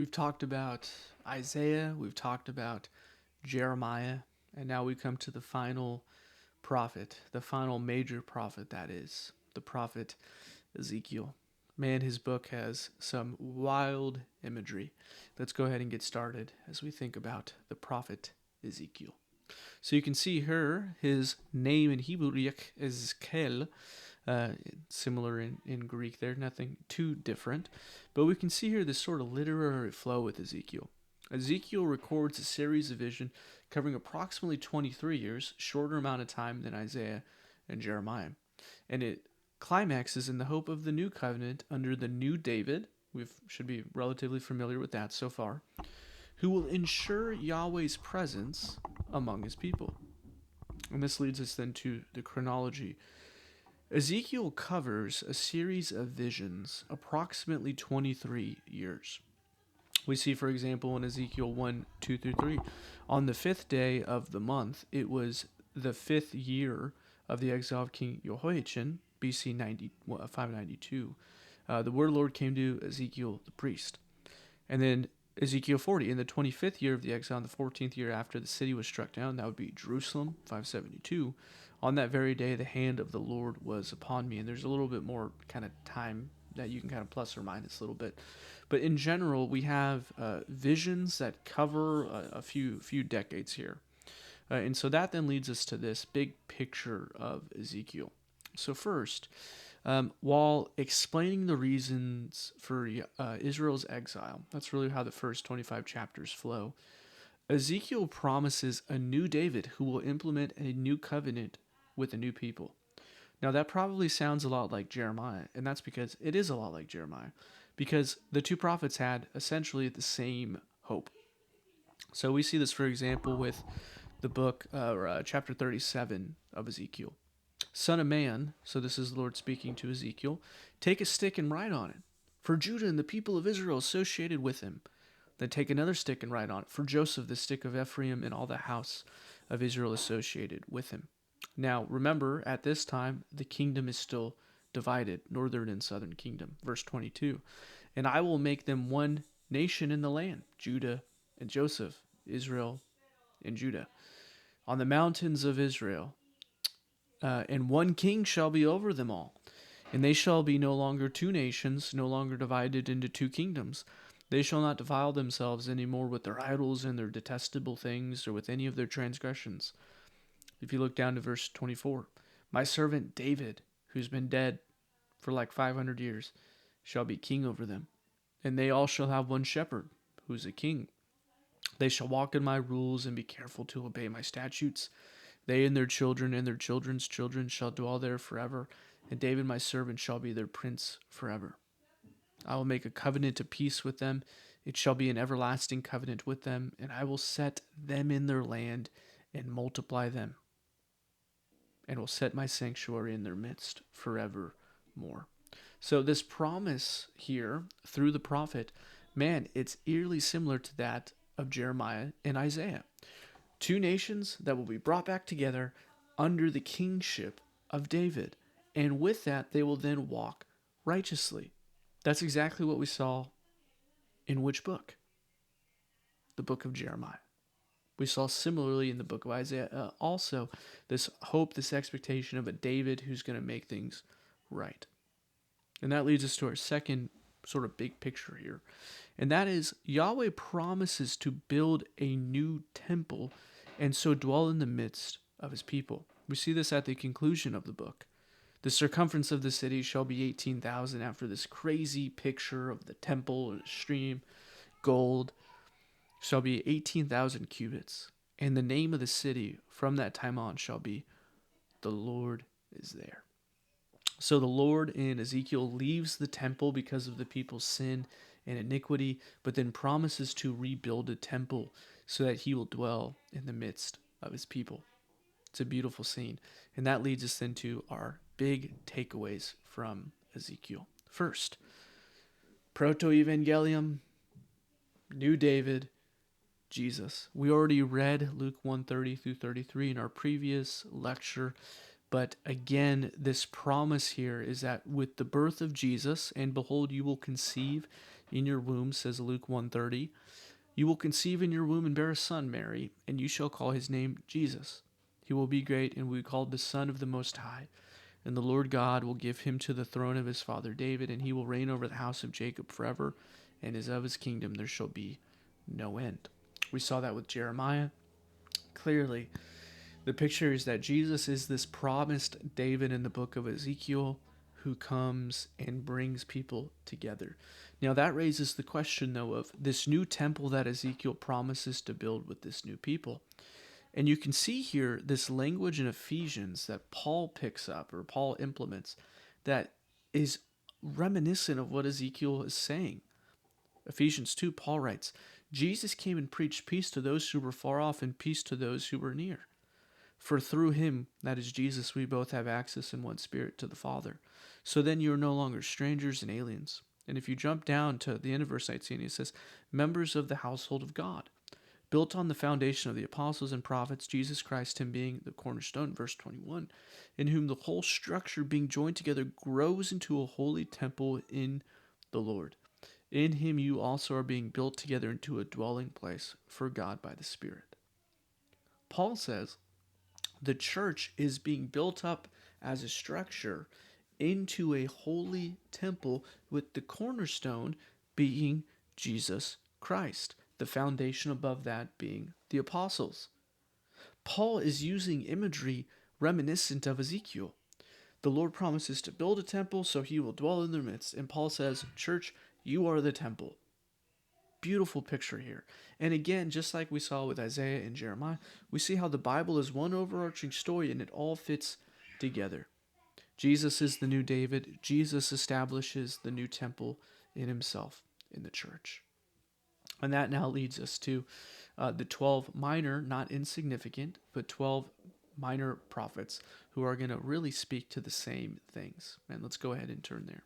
We've talked about Isaiah, we've talked about Jeremiah, and now we come to the final prophet, the final major prophet, that is, the prophet Ezekiel. Man, his book has some wild imagery. Let's go ahead and get started as we think about the prophet Ezekiel. So you can see here his name in Hebrew is Kel, uh, similar in Greek there, nothing too different. But we can see here this sort of literary flow with Ezekiel. Ezekiel records a series of vision covering approximately 23 years, shorter amount of time than Isaiah and Jeremiah. And it climaxes in the hope of the new covenant under the new David. We should be relatively familiar with that so far, who will ensure Yahweh's presence among his people. And this leads us then to the chronology. Ezekiel covers a series of visions, approximately 23 years. We see, for example, in Ezekiel 1, 2 through 3, on the fifth day of the month, it was the fifth year of the exile of King Jehoiachin, BC 592. The word of the Lord came to Ezekiel the priest. And then Ezekiel 40, in the 25th year of the exile, in the 14th year after the city was struck down, that would be Jerusalem, 572. On that very day, the hand of the Lord was upon me. And there's a little bit more kind of time that you can kind of plus or minus a little bit. But in general, we have visions that cover a few decades here. And so that then leads us to this big picture of Ezekiel. So first, while explaining the reasons for Israel's exile, that's really how the first 25 chapters flow. Ezekiel promises a new David who will implement a new covenant with a new people. Now, that probably sounds a lot like Jeremiah, and that's because it is a lot like Jeremiah, because the two prophets had essentially the same hope. So we see this, for example, with the book, chapter 37 of Ezekiel. Son of man, so this is the Lord speaking to Ezekiel, take a stick and write on it, for Judah and the people of Israel associated with him. Then take another stick and write on it, for Joseph, the stick of Ephraim, and all the house of Israel associated with him. Now, remember, at this time, the kingdom is still divided, northern and southern kingdom. Verse 22, and I will make them one nation in the land, Judah and Joseph, Israel and Judah. On the mountains of Israel, and one king shall be over them all. And they shall be no longer two nations, no longer divided into two kingdoms. They shall not defile themselves any more with their idols and their detestable things, or with any of their transgressions. If you look down to verse 24, my servant David, who's been dead for like 500 years, shall be king over them. And they all shall have one shepherd, who's a king. They shall walk in my rules and be careful to obey my statutes. They and their children's children shall dwell there forever, and David my servant shall be their prince forever. I will make a covenant of peace with them. It shall be an everlasting covenant with them, and I will set them in their land and multiply them, and will set my sanctuary in their midst forevermore. So this promise here through the prophet, man, it's eerily similar to that of Jeremiah and Isaiah. Two nations that will be brought back together under the kingship of David. And with that, they will then walk righteously. That's exactly what we saw in which book? The book of Jeremiah. We saw similarly in the book of Isaiah also this hope, this expectation of a David who's going to make things right. And that leads us to our second sort of big picture here. And that is Yahweh promises to build a new temple and so dwell in the midst of his people. We see this at the conclusion of the book. The circumference of the city shall be 18,000 after this crazy picture of the temple and the stream, gold, shall be 18,000 cubits. And the name of the city from that time on shall be the Lord is there. So the Lord in Ezekiel leaves the temple because of the people's sin and iniquity, but then promises to rebuild a temple so that he will dwell in the midst of his people. It's a beautiful scene. And that leads us into our big takeaways from Ezekiel. First, proto-evangelium, new David, Jesus. We already read Luke 1:30 through 33 in our previous lecture. But again, this promise here is that with the birth of Jesus, and behold, you will conceive in your womb, says Luke 1:30. You will conceive in your womb and bear a son, Mary, and you shall call his name Jesus. He will be great and will be called the Son of the Most High. And the Lord God will give him to the throne of his father David, and he will reign over the house of Jacob forever, and as of his kingdom there shall be no end. We saw that with Jeremiah. Clearly, the picture is that Jesus is this promised David in the book of Ezekiel who comes and brings people together. Now, that raises the question, though, of this new temple that Ezekiel promises to build with this new people. And you can see here this language in Ephesians that Paul picks up or Paul implements that is reminiscent of what Ezekiel is saying. Ephesians 2, Paul writes, Jesus came and preached peace to those who were far off and peace to those who were near. For through him, that is Jesus, we both have access in one spirit to the Father. So then you are no longer strangers and aliens. And if you jump down to the end of verse 19, it says, members of the household of God, built on the foundation of the apostles and prophets, Jesus Christ, him being the cornerstone, verse 21, in whom the whole structure being joined together grows into a holy temple in the Lord. In him you also are being built together into a dwelling place for God by the Spirit. Paul says the church is being built up as a structure into a holy temple with the cornerstone being Jesus Christ, the foundation above that being the apostles. Paul is using imagery reminiscent of Ezekiel. The Lord promises to build a temple so he will dwell in their midst. And Paul says, church, you are the temple. Beautiful picture here. And again, just like we saw with Isaiah and Jeremiah, we see how the Bible is one overarching story and it all fits together. Jesus is the new David. Jesus establishes the new temple in himself in the church. And that now leads us to the 12 minor, not insignificant, but 12 minor prophets who are going to really speak to the same things. And let's go ahead and turn there.